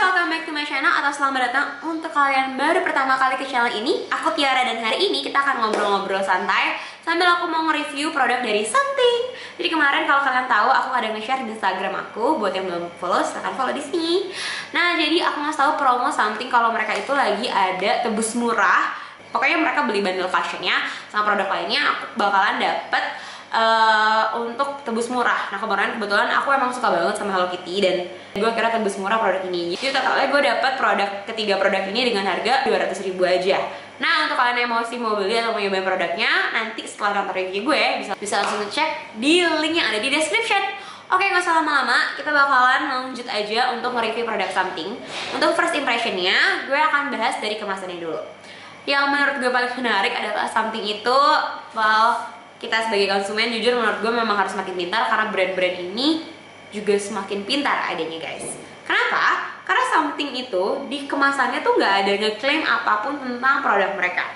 welcome back to my channel atau selamat datang untuk kalian baru pertama kali ke channel ini. Aku Tiara dan hari ini kita akan ngobrol-ngobrol santai sambil aku mau nge-review produk dari Something. Jadi kemarin kalau kalian tahu aku ada nge-share di Instagram aku, buat yang belum follow silahkan follow di sini. Nah, jadi aku ngasih tahu promo Something kalau mereka itu lagi ada tebus murah. Pokoknya mereka beli bundle fashionnya sama produk lainnya, aku bakalan dapet untuk tebus murah. Nah kemarin kebetulan aku emang suka banget sama Hello Kitty dan gue kira tebus murah produk ini. Jadi totalnya gue dapet ketiga produk ini dengan harga 200.000 aja. Nah untuk kalian yang mau beli atau mau nyobain produknya, nanti setelah nonton review gue bisa langsung ngecek di link yang ada di description. Oke, nggak usah lama-lama, kita bakalan lanjut aja untuk nge-review produk Something. Untuk first impressionnya, gue akan bahas dari kemasannya dulu. Yang menurut gue paling menarik adalah Something itu, kita sebagai konsumen jujur menurut gue memang harus semakin pintar karena brand-brand ini juga semakin pintar adanya guys. Kenapa? Karena Something itu di kemasannya tuh nggak ada ngeklaim apapun tentang produk mereka.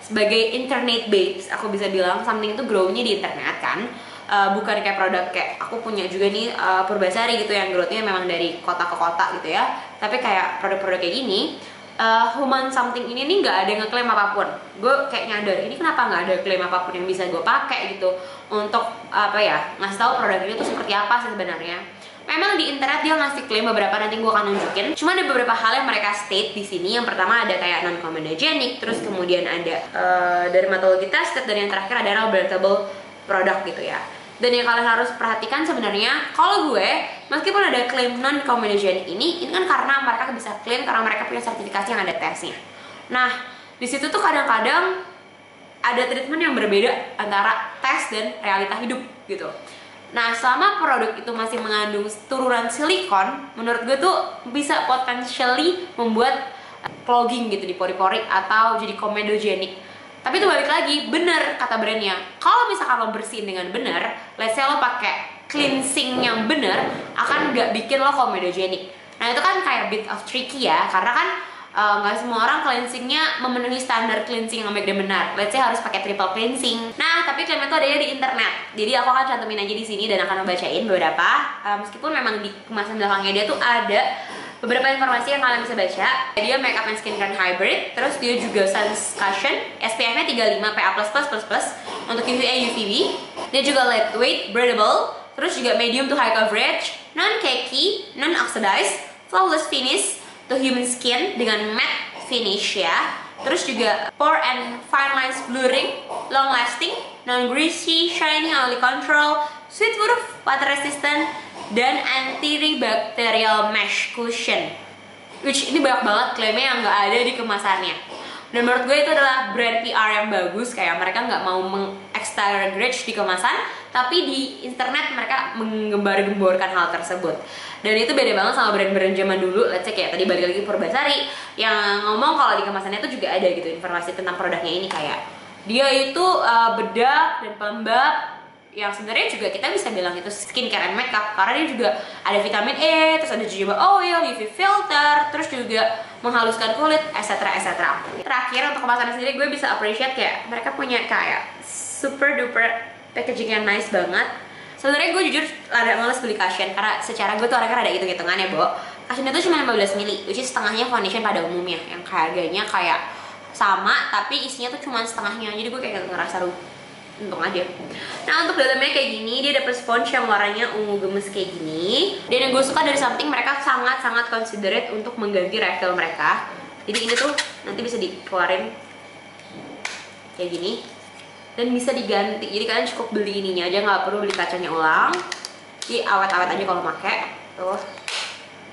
Sebagai internet babes, aku bisa bilang Something itu grow-nya di internet kan. Bukan kayak produk kayak aku punya juga nih Purbasari gitu yang growth-nya memang dari kota ke kota gitu ya. Tapi kayak produk-produk kayak gini Human Something ini nih nggak ada ngeklaim apapun. Gue kayak nyadar ini kenapa nggak ada klaim apapun yang bisa gue pakai gitu untuk ngasih tahu produk ini tuh seperti apa sih sebenarnya. Memang di internet dia ngasih klaim beberapa, nanti gue akan nunjukin. Cuma ada beberapa hal yang mereka state di sini. Yang pertama ada kayak non comedogenic, terus kemudian ada dermatology tested, dan yang terakhir adalah relatable product gitu ya. Dan yang kalian harus perhatikan sebenarnya, kalau gue, meskipun ada klaim non-comedogenic ini kan karena mereka bisa klaim karena mereka punya sertifikasi yang ada tesnya. Nah, di situ tuh kadang-kadang ada treatment yang berbeda antara tes dan realita hidup gitu. Nah, selama produk itu masih mengandung turunan silikon, menurut gue tuh bisa potentially membuat clogging gitu di pori-pori atau jadi comedogenic. Tapi itu balik lagi, bener kata brandnya. Kalau misalkan lo bersihin dengan bener, let's say lo pakai cleansing yang bener, akan nggak bikin lo comedogenic. Nah itu kan kayak bit of tricky ya, karena kan nggak semua orang cleansingnya memenuhi standar cleansing yang baik dan benar. Let's say harus pakai triple cleansing. Nah tapi klaim itu adanya di internet. Jadi aku akan cantumin aja di sini dan akan ngebacain beberapa. Meskipun memang di kemasan belakangnya dia tuh ada beberapa informasi yang kalian bisa baca. Dia makeup and skincare hybrid, terus dia juga suns cushion, SPF-nya 35 PA++++ untuk UVA UVB. Dia juga lightweight, breathable, terus juga medium to high coverage, non-cakey, non-oxidized, flawless finish to human skin dengan matte finish ya. Terus juga pore and fine lines blurring, long lasting, non-greasy, shiny, oily control, sweet proof, water resistant, dan antibacterial mesh cushion, which ini banyak banget klaimnya yang nggak ada di kemasannya. Dan menurut gue itu adalah brand PR yang bagus, kayak mereka nggak mau meng-exaggerate di kemasan, tapi di internet mereka menggembar-gemborkan hal tersebut. Dan itu beda banget sama brand-brand zaman dulu. Let's say kayak tadi balik lagi Purbasari yang ngomong kalau di kemasannya itu juga ada gitu informasi tentang produknya ini, kayak dia itu bedak dan pelembab yang sebenarnya juga kita bisa bilang itu skincare and makeup karena dia juga ada vitamin E, terus ada jojoba oil, UV filter, terus juga menghaluskan kulit, etc. Terakhir untuk kemasannya sendiri gue bisa appreciate kayak mereka punya kayak super duper packaging yang nice banget. Sebenarnya gue jujur ada males beli cushion karena secara gue tuh orangnya ada hitung-hitungan ya, Bo. Cushion itu cuma 15 ml, which is setengahnya foundation pada umumnya yang harganya kayak sama tapi isinya tuh cuma setengahnya. Jadi gue kayak ngerasa untung aja. Nah untuk dalamnya kayak gini, dia dapet sponge yang warnanya ungu gemes kayak gini. Dan yang gue suka dari Something, mereka sangat-sangat considerate untuk mengganti refill mereka. Jadi ini tuh nanti bisa dikeluarin kayak gini dan bisa diganti. Jadi kalian cukup beli ininya aja, nggak perlu beli kacanya ulang. Jadi awet-awet aja kalau pakai. Tuh.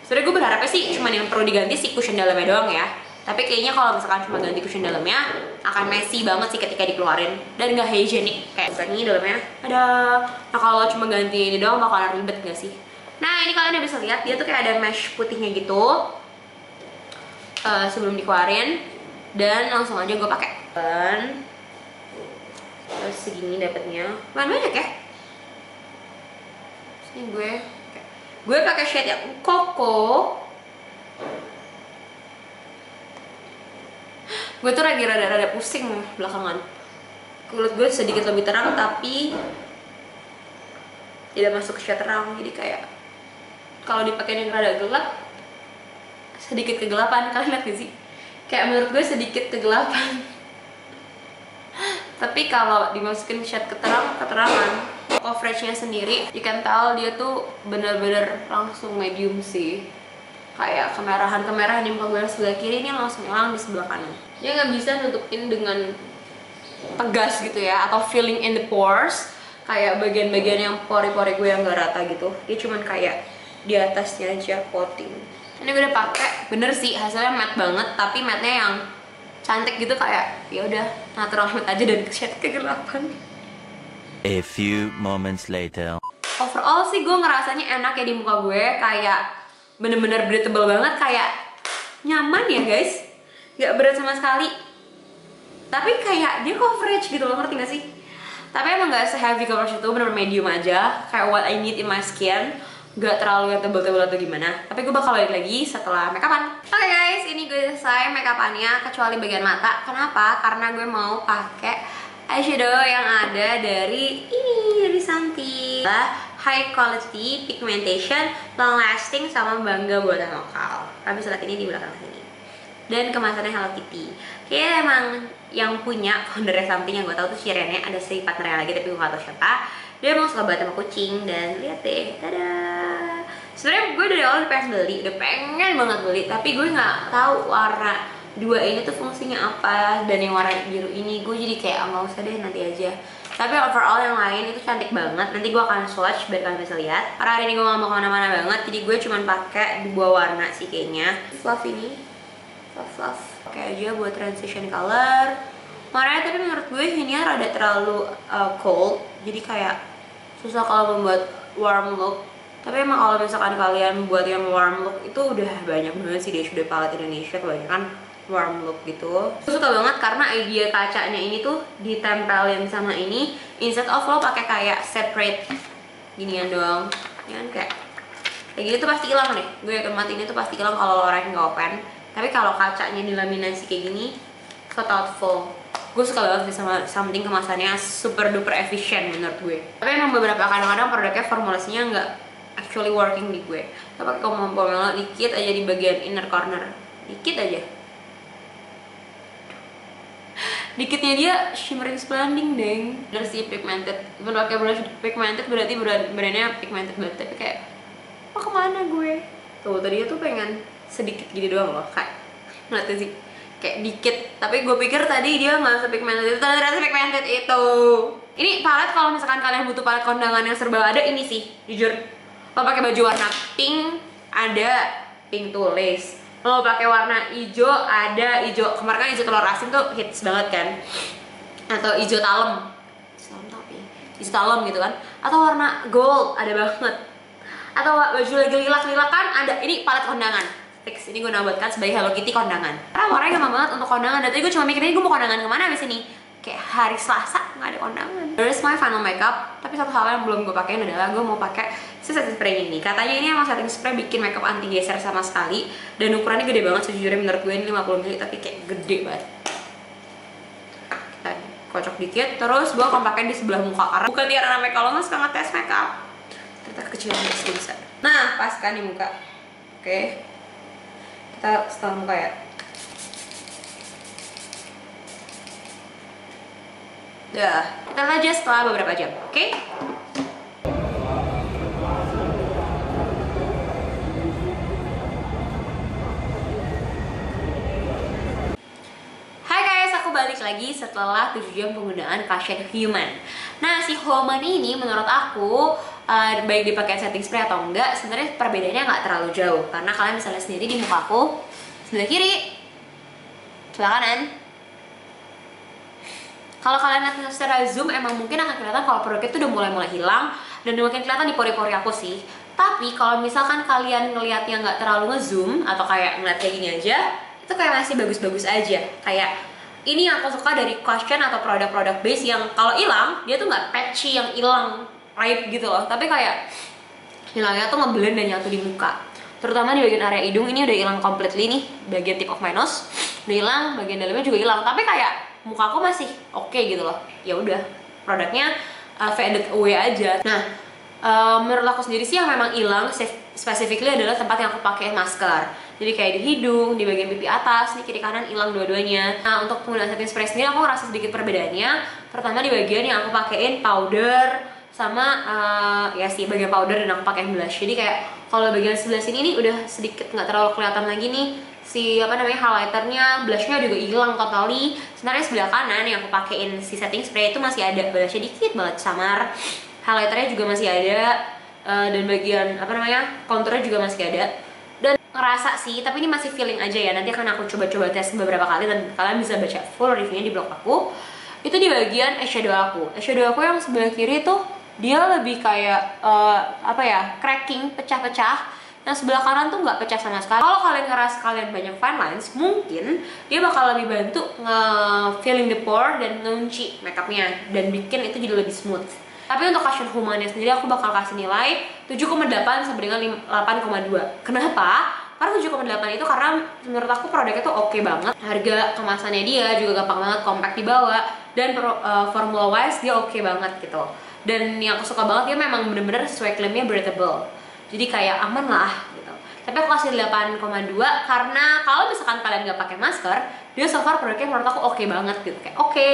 Sebenernya gue berharapnya sih cuma yang perlu diganti si cushion dalamnya doang ya. Tapi kayaknya kalau misalkan cuma ganti cushion dalamnya akan messy banget sih ketika dikeluarin dan gak hygienic. Kayak ini dalamnya ada. Nah kalau cuma ganti ini doang bakalan ribet gak sih? Nah ini kalian udah bisa lihat dia tuh kayak ada mesh putihnya gitu sebelum dikeluarin, dan langsung aja gue pakai. Dan terus segini dapetnya, banyak ya. Ini gue pakai shade yang Coco. Gue tuh lagi rada-rada pusing belakangan. Kulit gue sedikit lebih terang tapi tidak masuk ke shade terang. Jadi kayak kalau dipakai yang rada gelap sedikit kegelapan. Kalian lihat gak sih? Kayak menurut gue sedikit kegelapan. Tapi kalau dimasukin shade keterangan coveragenya sendiri, you can tell dia tuh bener-bener langsung medium sih. Kayak kemerahan di muka gue sebelah kiri ini langsung hilang di sebelah kanan. Dia nggak bisa nutupin dengan tegas gitu ya, atau filling in the pores, kayak bagian-bagian yang pori-pori gue yang gak rata gitu. Dia cuman kayak di atasnya aja coating. Ini gue udah pakai, bener sih hasilnya matte banget, tapi matte-nya yang cantik gitu, kayak ya udah natural matte aja dan shade kegelapan. A few moments later. Overall sih gue ngerasanya enak ya di muka gue, kayak bener-bener breathable banget, kayak nyaman ya guys, nggak berat sama sekali. Tapi kayak dia coverage gitu loh, ngerti gak sih? Tapi emang nggak se-heavy coverage itu, bener-bener medium aja, kayak what I need in my skin. Nggak terlalu yang tebel-tebel atau gimana. Tapi gue bakal balik lagi setelah makeupan. Oke guys, ini gue selesai makeupannya kecuali bagian mata. Kenapa? Karena gue mau pakai eyeshadow yang ada dari Santi. High quality pigmentation, long lasting, sama bangga buatan lokal. Kalian bisa lihat ini di belakang sini. Dan kemasannya Hello Kitty. Kayaknya emang yang punya foundernya Something yang gue tahu tuh Shirene, ada si partnernya lagi tapi gue gak tau siapa. Dia emang suka banget sama kucing, dan lihat deh, tada. Sebenarnya gue dari awal udah pengen banget beli, tapi gue nggak tahu warna dua ini tuh fungsinya apa, dan yang warna biru ini gue jadi kayak nggak usah deh, nanti aja. Tapi overall yang lain itu cantik banget. Nanti gue akan swatch biar kalian bisa lihat. Karena hari ini gue gak mau kemana-mana banget, jadi gue cuma pakai dua warna sih kayaknya. Fluff ini, fluff. Oke aja buat transition color. Warnanya tapi menurut gue ini rada terlalu cold, jadi kayak susah kalau membuat warm look. Tapi emang kalau misalkan kalian buat yang warm look itu udah banyak banget sih di Shude Palette Indonesia, kebanyakan warm look gitu. Gue suka banget karena idea kacanya ini tuh ditempelin sama ini, instead of lo pakai kayak separate ginian doang, ya kan, kayak gini tuh pasti hilang deh. Gue yakin mati ini tuh pasti hilang kalau lo rack nggak open. Tapi kalau kacanya dilaminasi kayak gini, so thoughtful. Gue suka banget sih sama Something, kemasannya super duper efisien menurut gue. Tapi emang beberapa kadang-kadang produknya formulasinya nggak actually working di gue. Kita pakai pomelo dikit aja di bagian inner corner, dikit aja. Dikitnya dia shimmering splending deng. Bener sih pigmented. Even pakai brush pigmented berarti brandnya pigmented banget. Tapi kayak mau kemana gue? Tuh tadinya tuh pengen sedikit gini doang loh, kayak ngeliatnya sih kayak dikit. Tapi gue pikir tadi dia nggak se-pigmented itu, ternyata pigmented itu. Ini palette kalau misalkan kalian butuh palette kondangan yang serba ada, ini sih jujur. Lo pakai baju warna pink, ada pink tulis. Lo pakai warna hijau, ada hijau. Kemarin kan hijau telur asin tuh hits banget kan. Atau hijau talem. Hijau talem gitu kan. Atau warna gold, ada banget. Atau baju lagi lilac-lilac kan ada. Ini palet kondangan. Fix, ini gue nabatkan sebagai Hello Kitty kondangan. Karena warnanya gampang banget untuk kondangan. Dan tadi gue cuma mikirin gue mau kondangan kemana abis ini. Kayak hari Selasa nggak ada kondangan. There's my final makeup. Tapi satu hal yang belum gue pakein adalah gue mau pakai si setting spray ini. Katanya ini emang setting spray bikin makeup anti geser sama sekali. Dan ukurannya gede banget sejujurnya, menurut gue ini 50 ml tapi kayak gede banget. Kita kocok dikit. Terus gue akan pakai di sebelah muka karena bukan Tiara namanya kalau nggak suka ngetes makeup. Ternyata kekecilan besar. Nah pas kan di muka. Oke. Kita setelah muka ya. Dah, kita lihat aja setelah beberapa jam, oke? Hai guys, aku balik lagi setelah 7 jam penggunaan Cushion Human. Nah, si Human ini menurut aku baik dipakai setting spray atau enggak, sebenarnya perbedaannya nggak terlalu jauh. Karena kalian bisa lihat sendiri di mukaku, sebelah kiri, sebelah kanan. Kalau kalian lihat secara zoom, emang mungkin akan kelihatan kalau produknya itu udah mulai hilang dan makin kelihatan di pori-pori aku sih. Tapi kalau misalkan kalian ngelihatnya nggak terlalu ngezoom atau kayak ngeliat kayak gini aja, itu kayak masih bagus-bagus aja. Kayak ini yang aku suka dari Cushion atau produk-produk base yang kalau hilang dia tuh nggak patchy yang hilang raip gitu loh, tapi kayak hilangnya tuh ngeblend dan nyatu di muka. Terutama di bagian area hidung ini udah hilang completely nih, bagian tip of my nose udah hilang, bagian dalamnya juga hilang. Tapi kayak muka aku masih oke gitu loh. Ya udah, produknya faded away aja. Nah, menurut aku sendiri sih yang memang hilang specifically adalah tempat yang aku pakai masker. Jadi kayak di hidung, di bagian pipi atas, di kiri kanan hilang dua-duanya. Nah untuk penggunaan setting spray sendiri aku ngerasa sedikit perbedaannya. Terutama di bagian yang aku pakein powder sama ya sih bagian powder dan aku pakai blush. Jadi kayak kalau bagian sebelah sini nih udah sedikit nggak terlalu kelihatan lagi nih si highlighternya, blushnya juga hilang totally. Sebenarnya sebelah kanan yang aku pakein si setting spray itu masih ada, blushnya dikit banget samar, highlighternya juga masih ada, dan bagian konturnya juga masih ada. Dan ngerasa sih, tapi ini masih feeling aja ya, nanti akan aku coba-coba tes beberapa kali dan kalian bisa baca full reviewnya di blog aku. Itu di bagian eyeshadow aku yang sebelah kiri tuh dia lebih kayak cracking, pecah-pecah. Yang sebelah kanan tuh nggak pecah sama sekali. Kalau kalian ngerasa kalian banyak fine lines, mungkin dia bakal lebih bantu nge-filling the pore dan ngunci makeupnya dan bikin itu jadi lebih smooth. Tapi untuk cushion humannya sendiri aku bakal kasih nilai 7,8 sampai dengan 8,2. Kenapa? Karena 7,8 itu karena menurut aku produknya tuh oke banget. Harga kemasannya dia juga gampang banget, compact dibawa, dan formula wise dia oke banget gitu. Dan yang aku suka banget dia memang bener-bener sesuai klaimnya breathable. Jadi kayak aman lah gitu. Tapi aku kasih 8,2 karena kalau misalkan kalian nggak pakai masker, dia so far produknya menurut aku oke banget gitu. Kayak oke,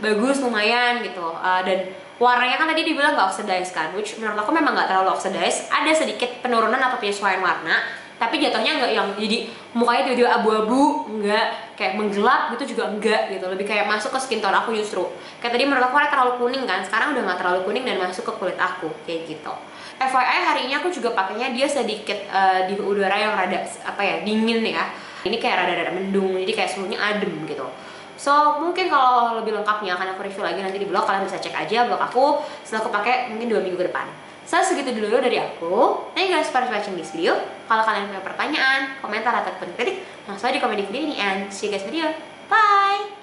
bagus, lumayan gitu. Dan warnanya kan tadi dibilang nggak oxidize kan, which menurut aku memang nggak terlalu oxidize. Ada sedikit penurunan atau penyesuaian warna, tapi jatuhnya nggak yang jadi mukanya tiba-tiba abu-abu, nggak kayak menggelap gitu juga enggak gitu. Lebih kayak masuk ke skin tone aku justru. Kayak tadi menurut aku warnanya terlalu kuning kan, sekarang udah nggak terlalu kuning dan masuk ke kulit aku kayak gitu. FYI hari ini aku juga pakainya dia sedikit di udara yang rada dingin ya. Ini kayak rada-rada mendung, jadi kayak suhunya adem gitu. So mungkin kalau lebih lengkapnya akan aku review lagi nanti di blog, kalian bisa cek aja blog aku setelah aku pakai mungkin 2 minggu ke depan. So segitu dulu dari aku. Thank you guys for watching this video. Kalau kalian punya pertanyaan, komentar ataupun kritik, langsung aja di komen di video ini and see you guys video. Bye.